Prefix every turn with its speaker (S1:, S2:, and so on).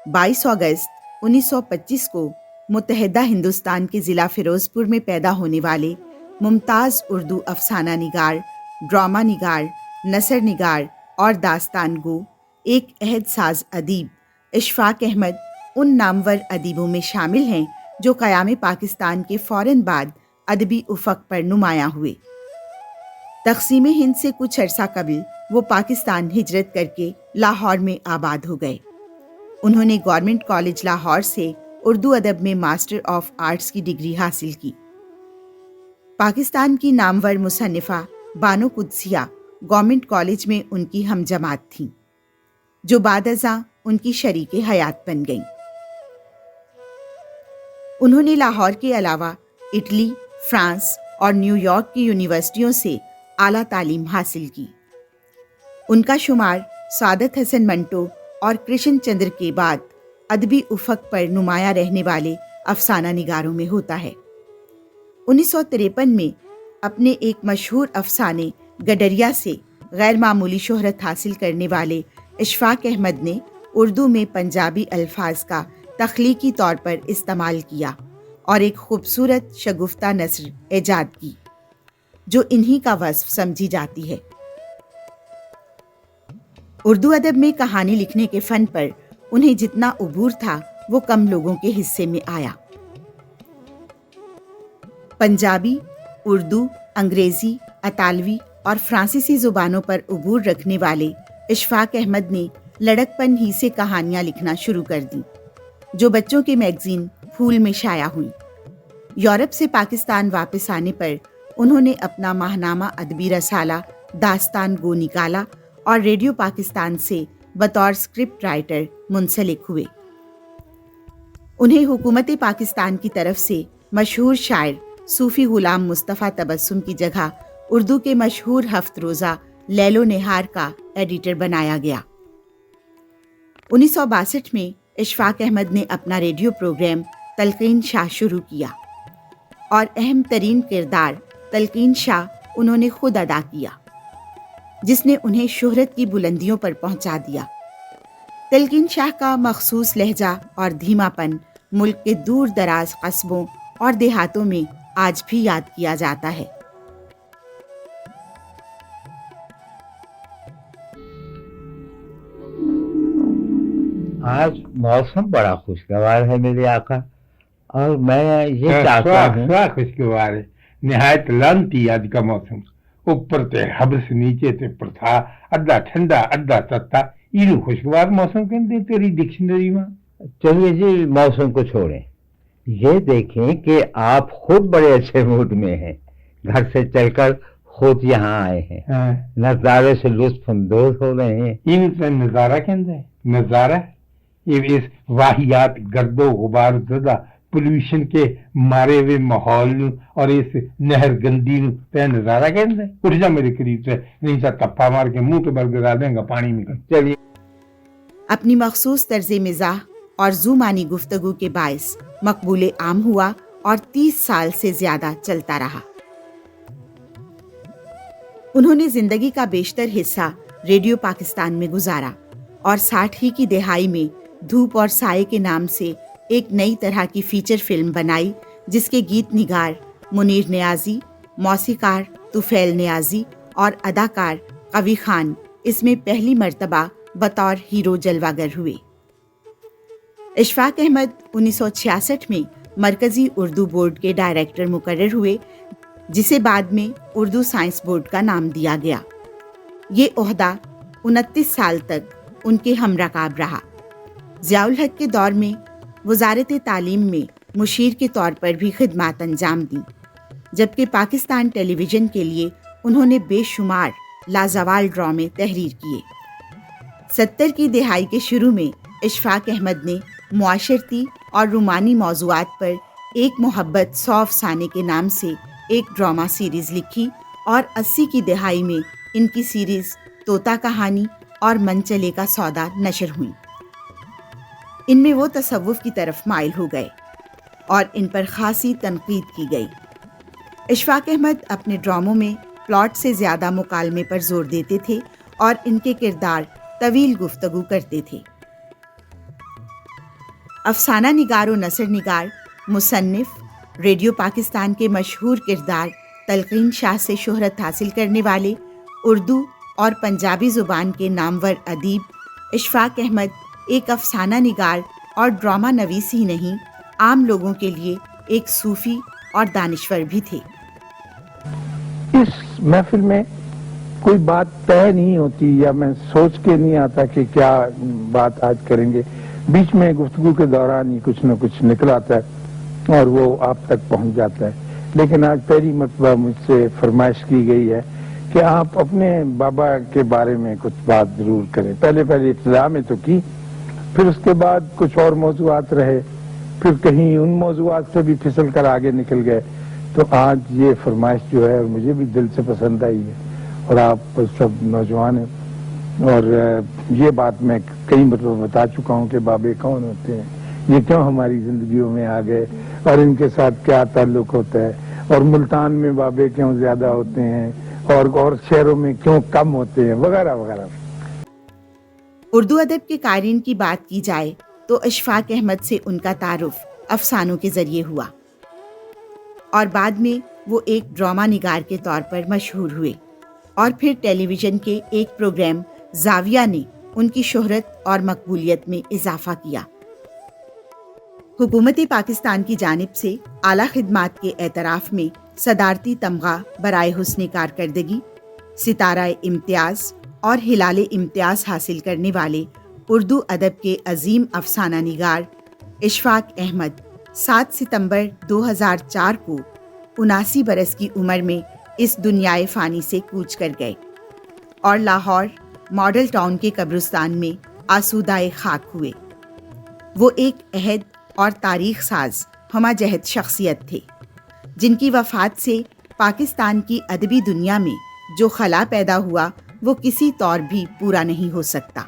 S1: 22 अगस्त 1925 को मुत्तहिदा हिंदुस्तान के ज़िला फ़िरोज़पुर में पैदा होने वाले मुमताज़ उर्दू अफसाना निगार, ड्रामा निगार, नसर निगार और दास्तान गो एक अहद साज अदीब इशफाक अहमद उन नामवर अदीबों में शामिल हैं जो क़याम पाकिस्तान के फ़ौरन बाद अदबी उफ़क़ पर नुमायाँ हुए। तक़सीम हिंद से कुछ अरसा कबल वो पाकिस्तान हिजरत करके लाहौर में आबाद हो गए। उन्होंने गवर्नमेंट कॉलेज लाहौर से उर्दू अदब में मास्टर ऑफ आर्ट्स की डिग्री हासिल की। पाकिस्तान की नामवर मुसन्निफ़ा बानो कुद्सिया गवर्नमेंट कॉलेज में उनकी हमजमात थीं, जो बादअज़ां उनकी शरीके हयात बन गईं। उन्होंने लाहौर के अलावा इटली, फ्रांस और न्यूयॉर्क की यूनिवर्सिटियों से आला तालीम हासिल की। उनका शुमार सादत हसन मंटो और कृष्ण चंद्र के बाद अदबी उफ़क़ पर नुमाया रहने वाले अफसाना निगारों में होता है। 1953 में अपने एक मशहूर अफसाने गडरिया से गैर मामूली शोहरत हासिल करने वाले इशफाक अहमद ने उर्दू में पंजाबी अल्फाज का तख्लीकी तौर पर इस्तेमाल किया और एक खूबसूरत शगुफ्ता नस्र ईजाद की, जो इन्हीं का वस्फ समझी जाती है। उर्दू अदब में कहानी लिखने के फ़न पर उन्हें जितना उबूर था वो कम लोगों के हिस्से में आया। पंजाबी, उर्दू, अंग्रेज़ी, अतालवी और फ्रांसीसी ज़ुबानों पर उबूर रखने वाले इशफाक अहमद ने लड़कपन ही से कहानियाँ लिखना शुरू कर दी, जो बच्चों के मैगज़ीन फूल में शाया हुई। यूरोप से पाकिस्तान वापस आने पर उन्होंने अपना माहनामा अदबी रसाला दास्तान गो निकाला और रेडियो पाकिस्तान से बतौर स्क्रिप्ट राइटर मुंसलिक हुए। उन्हें हुकूमत पाकिस्तान की तरफ से मशहूर शायर सूफ़ी गुलाम मुस्तफ़ा तबस्सुम की जगह उर्दू के मशहूर हफ्त रोज़ा लैलो निहार का एडिटर बनाया गया। 1962 में इशफाक अहमद ने अपना रेडियो प्रोग्राम तलकीन शाह शुरू किया और अहम तरीन किरदार तलकीन शाह उन्होंने खुद अदा किया, जिसने उन्हें शोहरत की बुलंदियों पर पहुंचा दिया। तलकीन शाह का मखसूस लहजा और धीमापन मुल्क के दूर दराज कस्बों और देहातों में आज भी याद किया जाता है।
S2: आज मौसम बड़ा खुशगवार है मेरे आका, और मैं ये चाहता हूँ।
S3: खुशगवार है, निहायत लानती आज का मौसम। ऊपर ते हब्स, नीचे ते प्रथा, अद्धा ठंडा अद्धा तत्ता। ये खुशगवार मौसम कहते तेरी डिक्शनरी में।
S2: चलिए जी, मौसम को छोड़ें, ये देखें कि आप खुद बड़े अच्छे मूड में हैं। घर से चलकर खुद यहाँ आए हैं। नजारे से लुत्फ अंदोज हो रहे हैं।
S3: ये नजारा कहते हैं, नजारा ये इस वाहियात गर्दो गुबार ज़दा पोल्यूशन के मारे हुए माहौल और इस नहर गंदी पे नजारा कहते हैं। उठ जा मेरे करीब से, नहीं सा तप्पा मार के मुंह पे बरगरा देंगे पानी में।
S2: चलिए।
S1: अपनी मखसूस तर्ज़े मिज़ाह और ज़ुमानी गुफ्तगू के बायस मकबूल आम हुआ और 30 साल से ज्यादा चलता रहा। उन्होंने जिंदगी का बेशतर हिस्सा रेडियो पाकिस्तान में गुजारा और 60 ही की दहाई में धूप और साये के नाम से एक नई तरह की फीचर फिल्म बनाई, जिसके गीत निगार मुनीर नियाज़ी, मौसीकार तुफैल नियाज़ी और अदाकार कवी खान इसमें पहली मर्तबा बतौर हीरो जलवागर हुए। इशफाक अहमद 1966 में मरकज़ी उर्दू बोर्ड के डायरेक्टर मुकर्रर हुए, जिसे बाद में उर्दू साइंस बोर्ड का नाम दिया गया। ये ओहदा 29 साल तक उनके हमरकाब रहा। ज़ियाउल हक के दौर में वज़ारत तालीम में मुशीर के तौर पर भी खिदमात अंजाम दी, जबकि पाकिस्तान टेलीविज़न के लिए उन्होंने बेशुमार लाजवाल ड्रामे तहरीर किए। 70 की दहाई के शुरू में इशफाक अहमद ने मुआशरती और रूमानी मौज़ूआत पर एक मोहब्बत 100 अफसाने के नाम से एक ड्रामा सीरीज़ लिखी और 80 की दहाई में इनकी सीरीज़ तोता कहानी और मन चले का सौदा नशर हुई। इनमें वो तसव्वुफ़ की तरफ माइल हो गए और इन पर खासी तनकीद की गई। इशफाक अहमद अपने ड्रामों में प्लॉट से ज़्यादा मुकालमे पर जोर देते थे और इनके किरदार तवील गुफ्तगू करते थे। افسانہ نگار و نثر نگار، مصنف، ریڈیو پاکستان کے مشہور کردار تلقین شاہ سے شہرت حاصل کرنے والے اردو اور پنجابی زبان کے نامور ادیب اشفاق احمد ایک افسانہ نگار اور ڈرامہ نویس ہی نہیں، عام لوگوں کے لیے ایک صوفی اور دانشور بھی تھے۔
S4: اس محفل میں کوئی بات طے نہیں ہوتی یا میں سوچ کے نہیں آتا کہ کیا بات آج کریں گے، بیچ میں گفتگو کے دوران ہی کچھ نہ کچھ نکل آتا ہے اور وہ آپ تک پہنچ جاتا ہے۔ لیکن آج پہلی مرتبہ مجھ سے فرمائش کی گئی ہے کہ آپ اپنے بابا کے بارے میں کچھ بات ضرور کریں۔ پہلے ابتدا میں تو کی، پھر اس کے بعد کچھ اور موضوعات رہے، پھر کہیں ان موضوعات سے بھی پھسل کر آگے نکل گئے، تو آج یہ فرمائش جو ہے مجھے بھی دل سے پسند آئی ہے، اور آپ سب نوجوان ہیں، اور یہ بات میں کئی مرتبہ بتا چکا ہوں کہ بابے کون ہوتے ہیں، یہ کیوں ہماری زندگیوں میں آ گئے اور ان کے ساتھ کیا تعلق ہوتا ہے، اور ملتان میں بابے کیوں زیادہ ہوتے ہیں اور شہروں میں کیوں کم ہوتے ہیں، وغیرہ وغیرہ۔
S1: اردو ادب کے قارئین کی بات کی جائے تو اشفاق احمد سے ان کا تعارف افسانوں کے ذریعے ہوا، اور بعد میں وہ ایک ڈرامہ نگار کے طور پر مشہور ہوئے، اور پھر ٹیلی ویژن کے ایک پروگرام زاویہ نے ان کی شہرت اور مقبولیت میں اضافہ کیا۔ حکومت پاکستان کی جانب سے اعلیٰ خدمات کے اعتراف میں صدارتی تمغہ برائے حسن کارکردگی، ستارہ امتیاز اور ہلال امتیاز حاصل کرنے والے اردو ادب کے عظیم افسانہ نگار اشفاق احمد 7 ستمبر 2004 کو 79 برس کی عمر میں اس دنیائے فانی سے کوچ کر گئے، اور لاہور ماڈل ٹاؤن کے قبرستان میں آسودۂ خاک ہوئے۔ وہ ایک عہد اور تاریخ ساز ہمہ جہت شخصیت تھے، جن کی وفات سے پاکستان کی ادبی دنیا میں جو خلا پیدا ہوا وہ کسی طور بھی پورا نہیں ہو سکتا۔